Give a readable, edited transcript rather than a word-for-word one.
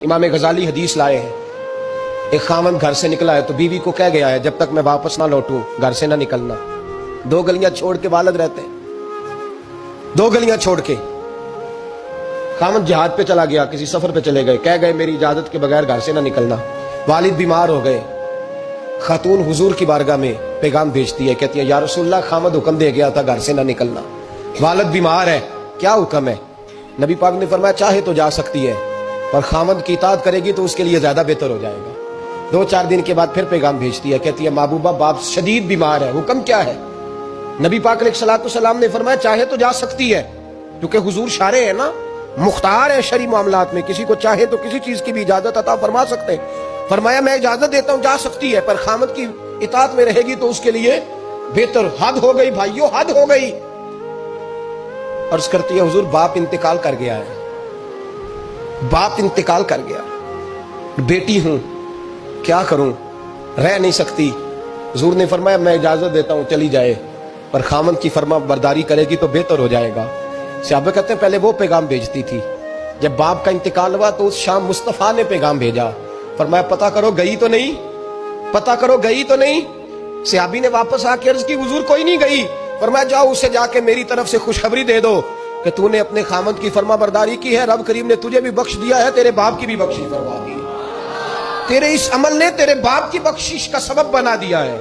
امام غزالی حدیث لائے ہیں، ایک خاوند گھر سے نکلا ہے تو بیوی کو کہہ گیا ہے جب تک میں واپس نہ لوٹوں گھر سے نہ نکلنا۔ دو گلیاں چھوڑ کے والد رہتے ہیں، دو گلیاں چھوڑ کے خاوند جہاد پہ چلا گیا، کسی سفر پہ چلے گئے، کہہ گئے میری اجازت کے بغیر گھر سے نہ نکلنا۔ والد بیمار ہو گئے، خاتون حضور کی بارگاہ میں پیغام بھیجتی ہے، کہتی ہے یا رسول اللہ خاوند حکم دے گیا تھا گھر سے نہ نکلنا، والد بیمار ہے، کیا حکم ہے؟ نبی پاک نے فرمایا چاہے تو جا سکتی ہے اور خاوند کی اطاعت کرے گی تو اس کے لیے زیادہ بہتر ہو جائے گا۔ دو چار دن کے بعد پھر پیغام بھیجتی ہے، کہتی ہے محبوبہ باپ شدید بیمار ہے، حکم کیا ہے؟ نبی پاک علیہ الصلوۃ والسلام نے فرمایا چاہے تو جا سکتی ہے، کیونکہ حضور شارع ہے نا، مختار ہے شرعی معاملات میں، کسی کو چاہے تو کسی چیز کی بھی اجازت عطا فرما سکتے ہیں۔ فرمایا میں اجازت دیتا ہوں جا سکتی ہے، پر خاوند کی اطاعت میں رہے گی تو اس کے لیے بہتر۔ حد ہو گئی بھائیو، حد ہو گئی۔ عرض کرتی ہے حضور باپ انتقال کر گیا ہے، باپ انتقال کر گیا، بیٹی ہوں کیا کروں، رہ نہیں سکتی۔ حضور نے فرمایا میں اجازت دیتا ہوں چلی جائے، پر خاوند کی فرما برداری کرے گی تو بہتر ہو جائے گا۔ صحابہ کہتے ہیں پہلے وہ پیغام بھیجتی تھی، جب باپ کا انتقال ہوا تو اس شام مصطفیٰ نے پیغام بھیجا، فرمایا پتہ کرو گئی تو نہیں، پتہ کرو گئی تو نہیں۔ صحابی نے واپس آ کے عرض کی حضور کوئی نہیں گئی۔ فرمایا جاؤ اسے جا کے میری طرف سے خوشخبری دے دو کہ تو نے اپنے خاوند کی فرما برداری کی ہے، رب کریم نے تجھے بھی بخش دیا ہے، تیرے باپ کی بھی بخشش فرما دی، تیرے اس عمل نے تیرے باپ کی بخشش کا سبب بنا دیا ہے۔